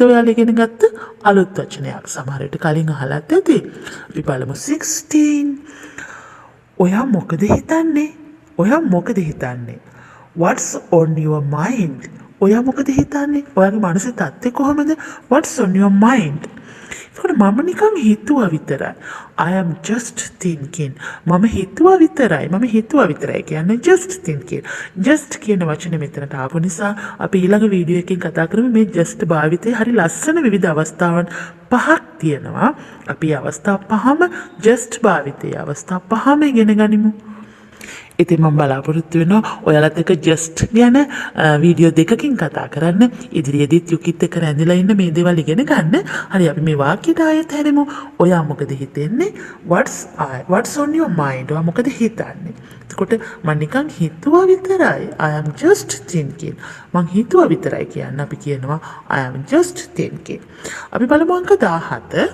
ඔයාලා ඉගෙන ගත්ත අලුත් වචනයක්. සමහර විට කලින් අහලත් ඇති. අපි බලමු 16. ඔයා මොකද හිතන්නේ? ඔයා මොකද හිතන්නේ? What's on your mind? ඔයා මොකද හිතන්නේ? ඔයාගේ මනසේ තත්ත්වය කොහොමද? What's on your mind? ඒකට මම නිකන් හිතුවා විතරයි. I am just thinking. මම හිතුවා විතරයි කියන්නේ just thinking. just කියන වචනේ මෙතනට ආපු නිසා අපි ඊළඟ වීඩියෝ එකකින් කතා කරමු මේ just භාවිතයේ හරි ලස්සන විවිධ අවස්ථාවන් 5ක් තියෙනවා. අපි අවස්ථා 5ම just භාවිතයේ අවස්ථා 5ම ඉගෙන ගනිමු. ඉතින් මම බලාපොරොත්තු වෙනවා ඔයාලත් එක්ක just ගැන වීඩියෝ දෙකකින් කතා කරන්න. ඉදිරියේදීත් යුකිත් එක්ක රැඳිලා ඉන්න මේ දේවල් ඉගෙන ගන්න. හරි අපි මේ වාක්‍යයට ආයෙත් හැරෙමු. ඔයා මොකද හිතන්නේ? What's on your mind? ඔයා මොකද හිතන්නේ? එතකොට මම නිකන් හිතුවා විතරයි. I am just thinking. මං හිතුවා විතරයි කියන්න අපි කියනවා I am just thinking. අපි බලමු අංක 17.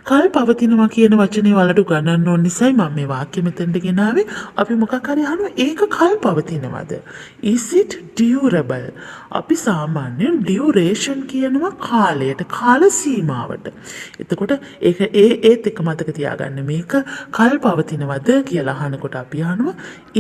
කල් පවතිනවා කියන වචනේ වලට උගන්වන්න ඕන නිසායි මම මේ වාක්‍ය මෙතෙන්ට ගෙනාවේ. අපි මොකක් හරි අහනවා ඒක කල් පවතිනවද? Is it durable? අපි සාමාන්‍යයෙන් duration කියනවා කාලයට, කාල සීමාවට. එතකොට ඒක ඒත් එක මතක තියාගන්න මේක කල් පවතිනවද කියලා අහනකොට අපි අහනවා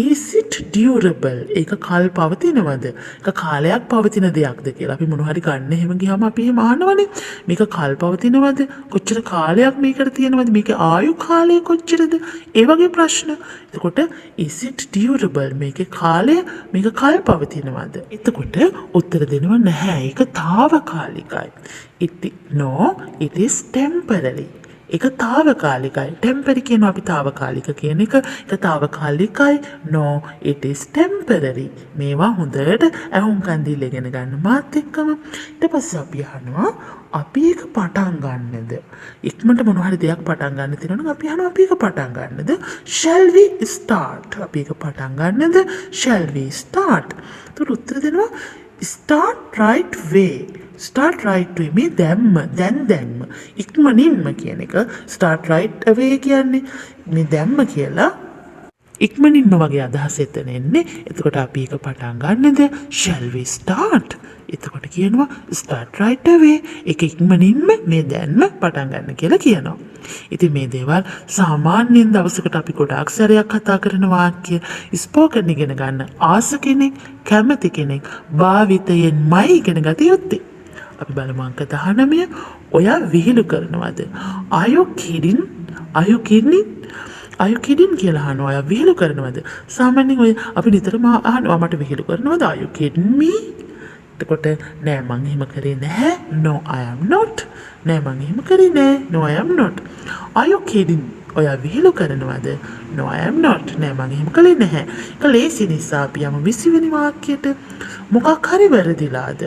is it durable? ඒක කල් පවතිනවද? ඒක කාලයක් පවතින දෙයක්ද කියලා. අපි මොන හරි ගන්න එහෙම ගියාම අපි එහෙම අහනවනේ. මේක කල් පවතිනවද? කොච්චර කාලයක් මේකට තියෙනවද? මේකේ ආයු කාලය කොච්චරද? ඒ වගේ ප්‍රශ්න. එතකොට is it durable? මේකේ කාලය මේක කල් පවතිනවද? එතකොට උත්තර දෙනවා නැහැ. ඒක తాවකාලිකයි. No, it is temporary. ඒක తాවකාලිකයි. temporary කියනවා අපි తాවකාලික කියන එක. ඒක తాවකාලිකයි. No, it is temporary. මේවා හොඳට අහුම්කන් දීලා ඉගෙන ගන්න මාත් එක්කම. ඊට පස්සේ අපි අහනවා අපි ඒක පටන් ගන්නද? ඉක්මනට මොන හරි දෙයක් පටන් ගන්න තියෙනවා නම් අපි අහනවා අපි ඒක පටන් ගන්නද? Shall we start? අපි ඒක පටන් ගන්නද? Shall we start? તો උත්තර දෙනවා start right way. start right way මේ දැම්ම ඉක්මනින්ම කියන එක start right away කියන්නේ මේ දැම්ම කියලා ඉක්මනින්ම වගේ අදහස එතන එන්නේ. එතකොට අපි ඒක පටන් ගන්නද? Shall we start? එතකොට කියනවා start right away. ඒක ඉක්මනින්ම මේ දැන්ම පටන් ගන්න කියලා කියනවා. ඉතින් මේ දේවල් සාමාන්‍යයෙන් දවසකට අපි ගොඩාක් සැරයක් කතා කරන වාක්‍ය ස්පෝකන් ඉගෙන ගන්න ආස කෙනෙක්, කැමති කෙනෙක් භාවිතයෙන්මයි ඉගෙන ගත යුත්තේ. අපි බලමු අංක 19. ඔයා විහිළු කරනවද? Are you kidding? Are you kidding කියලා අහනවා. ඔයා විහිළු කරනවද? සාමාන්‍යයෙන් ඔය අපි නිතරම අහනවා මට විහිළු කරනවද? Are you kidding me? එතකොට නෑ මං එහෙම කරේ නැහැ. No, I am not. නෑ මං එහෙම කරේ නෑ. No, I am not. Are you kidding? ඔයා විහිළු කරනවද? No, I am not. නෑ මං එහෙම කළේ නැහැ. ඒක ලේසි නිසා අපි යමු 20 වෙනි වාක්‍යයට. මොකක් හරි වැරදිලාද?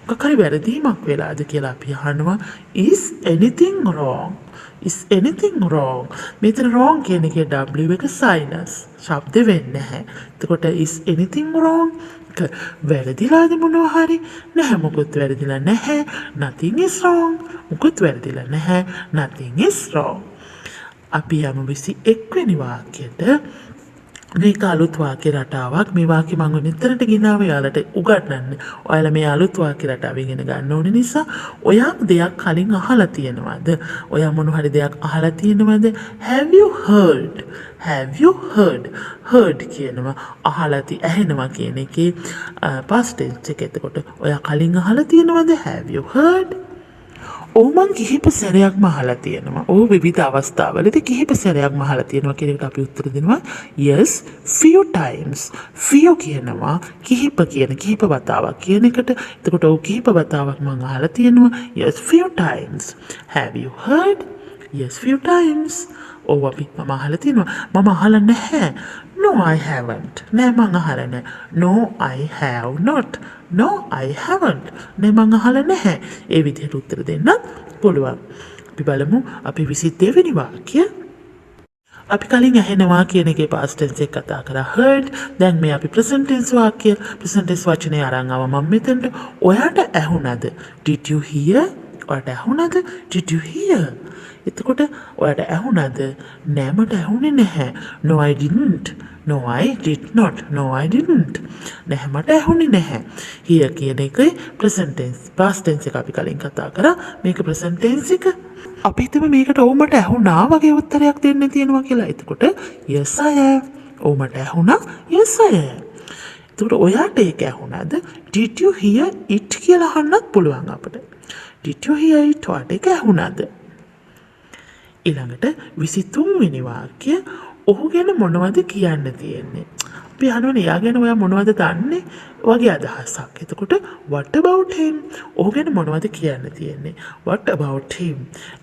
මොකක් හරි වැරදීමක් වෙලාද කියලා අපි අහනවා is anything wrong? Is anything wrong? මෙතන wrong කියන එකේ W එක sinus. ශබ්ද වෙන්නේ නැහැ. එතකොට is anything wrong? වැරදිලාද මොනවා හරි? නැහැ මොකුත් වැරදිලා නැහැ. Nothing is wrong. මොකුත් වැරදිලා නැහැ. Nothing is wrong. අපි යමු 21 වෙනි වාක්‍යයට. මේක අලුත් වාක්‍ය රටාවක්. මේ වාක්‍ය මම නිතරට ගෙනාව යාලට උගන්වන්න. ඔයාලා මේ අලුත් වාක්‍ය රටාව ඉගෙන ගන්න ඕන නිසා ඔයා දෙයක් කලින් අහලා තියෙනවද? ඔයා මොන හරි දෙයක් අහලා තියෙනවද? Have you heard? Have you heard? Heard කියනවා අහලා ඇහෙනවා කියන එකේ past tense එක. එතකොට ඔයා කලින් අහලා තියෙනවද? Have you heard? මං කිහිප සැරයක්ම අහලා තියෙනවා. විවිධ අවස්ථාවලදී කිහිප සැරයක්ම අහලා තියෙනවා කියන එකට අපි උත්තර දෙනවා yes, few times. few කියනවා කිහිප වතාවක් කියන එකට. එතකොට කිහිප වතාවක් මං අහලා තියෙනවා. yes, few times. Have you heard? yes, few times. අපි මම අහලා තියෙනවා. මම අහලා නැහැ. No, I haven't. නෑ මං අහලා නැහැ. No, I have not. No, I haven't. නෑ මං අහලා නැහැ. ඒ විදිහට උත්තර දෙන්න පුළුවන්. අපි බලමු අපි 22 වෙනි වාක්‍ය. අපි කලින් ඇහෙනවා කියන එකේ past tense එක කතා කරා heard. දැන් මේ අපි present tense වාක්‍ය present tense වචනේ අරන් ආව මම මෙතනට. ඔයාට ඇහුණද? Did you hear? ඔයාට ඇහුණද? Did you hear? එතකොට ඔයාට ඇහුණද? නෑ මට ඇහුනේ නැහැ. No I didn't. No I did not. No I didn't. නැහැ මට ඇහුනේ නැහැ. here කියන එකේ present tense past tense එක අපි කලින් කතා කරා. මේක present tense එක. අපි හිතමු මේකට ඔව් මට ඇහුණා වගේ උත්තරයක් දෙන්න තියෙනවා කියලා. එතකොට yes I am. ඔව් මට ඇහුණා. yes I am. එතකොට ඔයාට ඒක ඇහුණාද? did you hear it කියලා අහන්නත් පුළුවන් අපිට. did you hear it? ඔයාට ඒක ඇහුණාද? ඊළඟට 23 වෙනි වාක්‍ය ඔහු ගැන මොනවද කියන්න තියෙන්නේ? අපි අහනවනේ එයා ගැන ඔයා මොනවද දන්නේ? වගේ අදහසක්. එතකොට what about him? ඔහු ගැන මොනවද කියන්න තියෙන්නේ? what about him?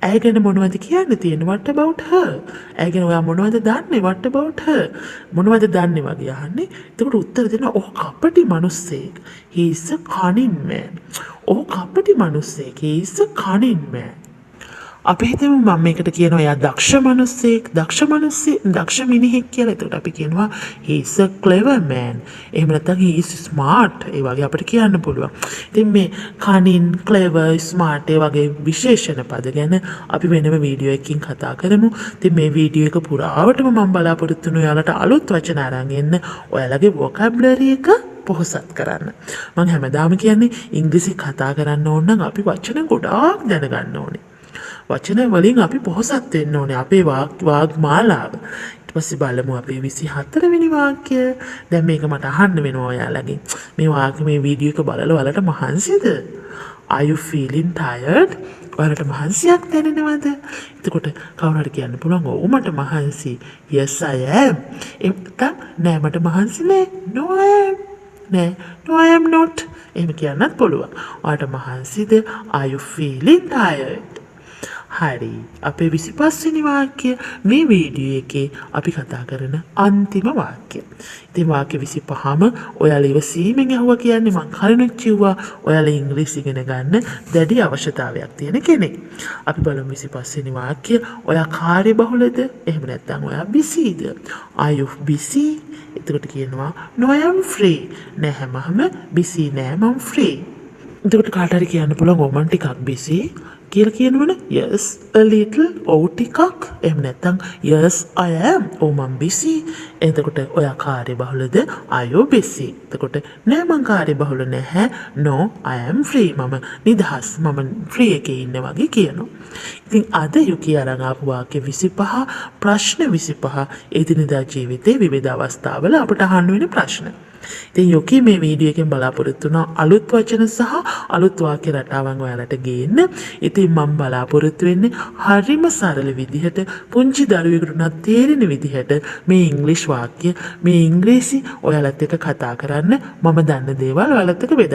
ඇය ගැන මොනවද කියන්න තියෙන්නේ? what about her? ඇය ගැන ඔයා මොනවද දන්නේ? what about her? මොනවද දන්නේ වගේ අහන්නේ. එතකොට උත්තර දෙනවා ඔහු කපටි මිනිස්සෙක්. he is a cunning man. ඔහු කපටි මිනිස්සෙක්. he is a cunning man. අපි හිතමු මම මේකට කියනවා එයා දක්ෂ මිනිහෙක් කියලා. එතකොට අපි කියනවා he is a clever man. එහෙම නැත්නම් he is smart. ඒ වගේ අපිට කියන්න පුළුවන්. ඉතින් මේ cunning, clever, smart ඒ වගේ විශේෂණ පද ගැන අපි වෙනම වීඩියෝ එකකින් කතා කරමු. ඉතින් මේ වීඩියෝ එක පුරාවටම මම බලාපොරොත්තු වෙනවා ඔයාලට අලුත් වචන අරන් එන්න. ඔයාලගේ vocabulary එක පොහොසත් කරන්න. මම හැමදාම කියන්නේ ඉංග්‍රීසි කතා කරන්න ඕන නම් අපි වචන ගොඩාක් දැනගන්න ඕනේ. වචන වලින් අපි පොහොසත් වෙන්න ඕනේ අපේ වාග් මාලාව. ඊට පස්සේ බලමු අපේ 24 වෙනි වාක්‍ය. දැන් මේක මට අහන්න වෙනවා ඔයාලගෙන්. මේ වාක්‍ය මේ වීඩියෝ එක බලලා ඔයාලට මහන්සිද? Are you feeling tired? ඔයාලට මහන්සියක් දැනෙනවද? එතකොට කවුරු හරි කියන්න පුළුවන් ඔව් මට මහන්සි. Yes I am. එතන නෑ මට මහන්සි නෑ. No I am. නෑ no I am not. එහෙම කියන්නත් පුළුවන්. ඔයාලට මහන්සිද? Are you feeling tired? හරි. අපේ 25 වෙනි වාක්‍ය මේ වීඩියෝ එකේ අපි කතා කරන අන්තිම වාක්‍ය. ඉතින් වාක්‍ය 25ම ඔයාලා ඉවසීමෙන් අහුවා කියන්නේ මං කලිනුත් කිව්වා ඔයාලා ඉංග්‍රීසි ඉගෙන ගන්න දැඩි අවශ්‍යතාවයක් තියෙන කෙනෙක්. අපි බලමු 25 වෙනි වාක්‍ය. ඔයා කාර්යබහුලද? එහෙම නැත්නම් ඔයා බිසීද? Are you busy? එතකොට කියනවා no I am free. නැහැ මම busy නෑ මම free. එතකොට කාට හරි කියන්න පුළුවන් ඔව් මං ටිකක් busy කියලා කියනවනේ yes a little ඔව් ටිකක්. එහෙම නැත්නම් yes I am ඔව් මම busy. එතකොට ඔයා කාර්යබහුලද? are you busy? එතකොට නෑ මං කාර්යබහුල නැහැ. no I am free. මම නිදහස්. මම free එකේ ඉන්නේ වගේ කියනවා. ඉතින් අද යුකී අරන් ආපු වාක්‍ය 25 ප්‍රශ්න 25 එදිනෙදා ජීවිතේ විවිධ අවස්ථාවල අපට අහන්න වෙන ප්‍රශ්න. ඉතින් යොකී මේ වීඩියෝ එකෙන් බලාපොරොත්තු වෙන අලුත් වචන සහ අලුත් වාක්‍ය රටාවන් ඔයාලට ගේන්න. ඉතින් මම බලාපොරොත්තු වෙන්නේ හරිම සරල විදිහට පුංචි දරුවෙකුට උනත් තේරෙන විදිහට මේ ඉංග්‍රීසි වාක්‍ය මේ ඉංග්‍රීසි ඔයාලත් එක්ක කතා කරන්න. මම දන්න දේවල් ඔයාලත් එක්ක බෙදා